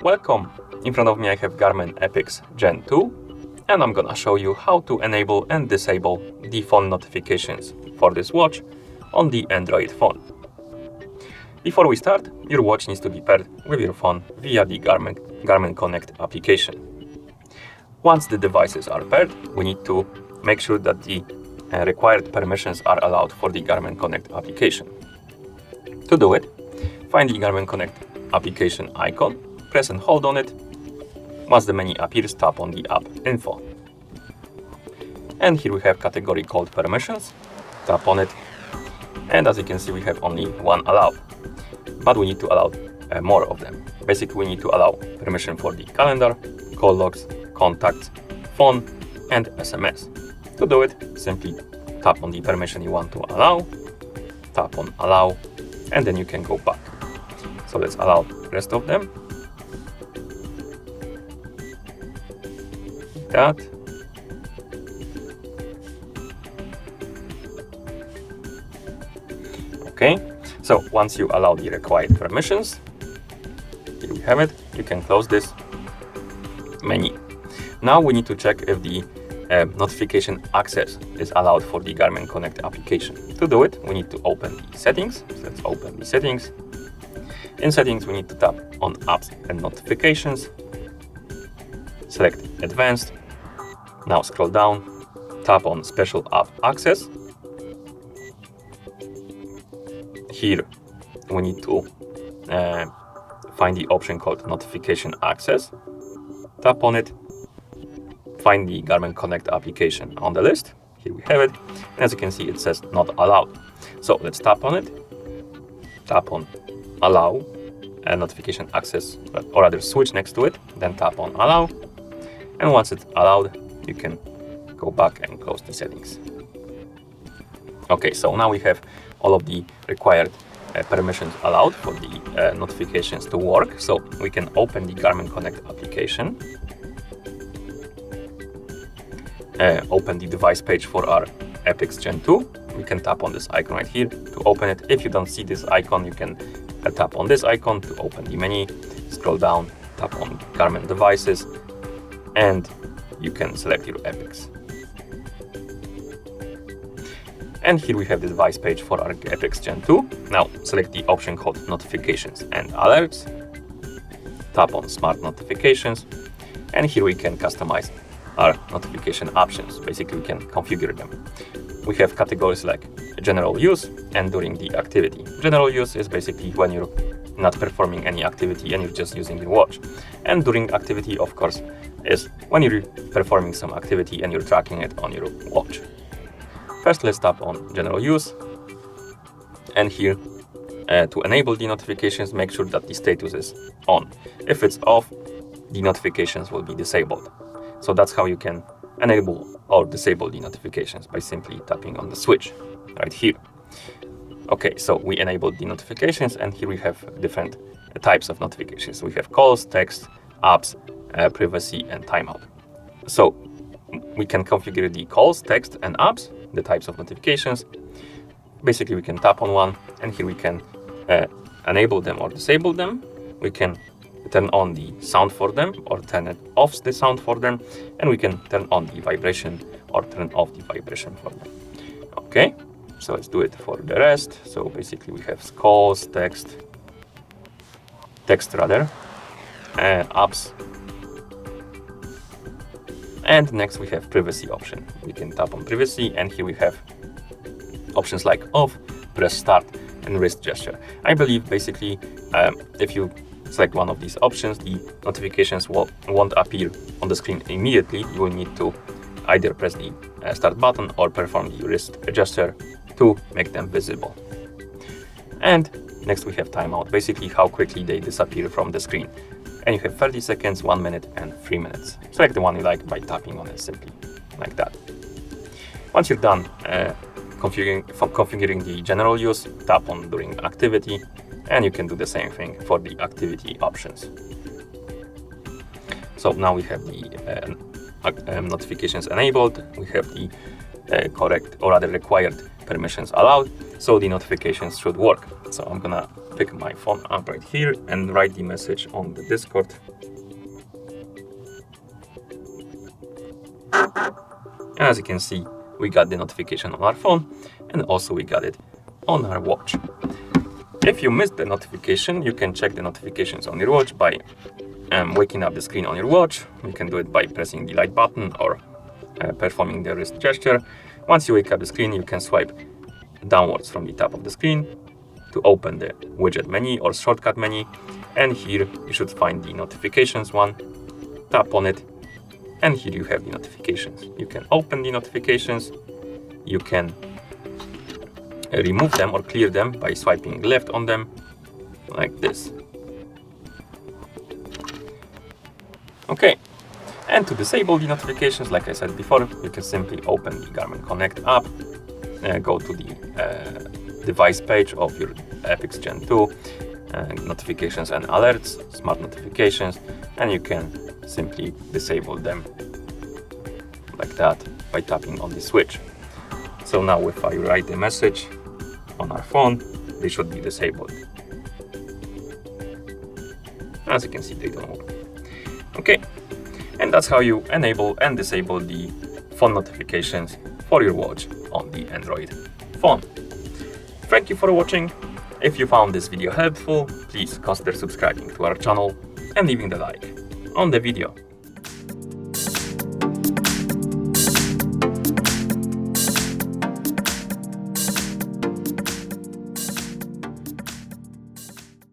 Welcome! In front of me I have Garmin Epix Gen 2 and I'm gonna show you how to enable and disable the phone notifications for this watch on the Android phone. Before we start, your watch needs to be paired with your phone via the Garmin Connect application. Once the devices are paired, we need to make sure that the required permissions are allowed for the Garmin Connect application. To do it, find the Garmin Connect application icon, press and hold on it. Once the menu appears, tap on the app info. And here we have category called permissions. Tap on it. And as you can see, we have only one allowed. But we need to allow more of them. Basically, we need to allow permission for the calendar, call logs, contacts, phone, and SMS. To do it, simply tap on the permission you want to allow, tap on allow, and then you can go back. So let's allow the rest of them. That. Okay, so once you allow the required permissions, here we have it, you can close this menu. Now we need to check if the notification access is allowed for the Garmin Connect application. To do it, we need to open the settings. So let's open the settings. In settings, we need to tap on apps and notifications. Select advanced. Now scroll down, tap on special app access. Here we need to find the option called notification access. Tap on it. Find the Garmin Connect application on the list. Here we have it. And as you can see, it says not allowed. So let's tap on it. Tap on allow and notification access, or rather switch next to it. Then tap on allow. And once it's allowed, you can go back and close the settings. Okay, so now we have all of the required permissions allowed for the notifications to work. So we can open the Garmin Connect application. Open the device page for our Epix Gen 2. We can tap on this icon right here to open it. If you don't see this icon, you can tap on this icon to open the menu. Scroll down, tap on Garmin devices, and you can select your Epix. And here we have the device page for our Epix Gen 2. Now select the option called Notifications and Alerts. Tap on Smart Notifications. And here we can customize our notification options. Basically, we can configure them. We have categories like general use and during the activity. General use is basically when you're not performing any activity and you're just using your watch. And during activity, of course, is when you're performing some activity and you're tracking it on your watch. First, let's tap on general use. And here, to enable the notifications, make sure that the status is on. If it's off, the notifications will be disabled. So that's how you can enable or disable the notifications, by simply tapping on the switch right here. Okay, so we enabled the notifications, and here we have different types of notifications. We have calls, text, apps, privacy, and timeout. So we can configure the calls, text, and apps, the types of notifications. Basically, we can tap on one, and here we can enable them or disable them. We can turn on the sound for them or turn it off the sound for them, and we can turn on the vibration or turn off the vibration for them. Okay, so let's do it for the rest. So basically we have calls, text rather, apps, and next we have privacy option. We can tap on privacy, and here we have options like off, press start, and wrist gesture. I believe basically if you select one of these options, the notifications won't appear on the screen immediately. You will need to either press the start button or perform the wrist gesture to make them visible. And next we have timeout, basically how quickly they disappear from the screen. And you have 30 seconds, 1 minute, and 3 minutes. Select the one you like by tapping on it simply, like that. Once you're done configuring the general use, tap on during activity, and you can do the same thing for the activity options. So now we have the notifications enabled. We have the correct or rather required permissions allowed, so the notifications should work. So I'm gonna pick my phone up right here and write the message on the Discord. And as you can see, we got the notification on our phone, and also we got it on our watch. If you missed the notification, you can check the notifications on your watch by waking up the screen on your watch. You can do it by pressing the light button or performing the wrist gesture. Once you wake up the screen, you can swipe downwards from the top of the screen to open the widget menu or shortcut menu. And here you should find the notifications one. Tap on it, and here you have the notifications. You can open the notifications. You can remove them or clear them by swiping left on them, like this. Okay, and to disable the notifications, like I said before, you can simply open the Garmin Connect app, go to the device page of your Epix Gen 2, notifications and alerts, smart notifications, and you can simply disable them like that by tapping on the switch. So now if I write a message on our phone, they should be disabled. As you can see, they don't work. Okay, and that's how you enable and disable the phone notifications for your watch on the Android phone. Thank you for watching. If you found this video helpful, please consider subscribing to our channel and leaving the like on the video.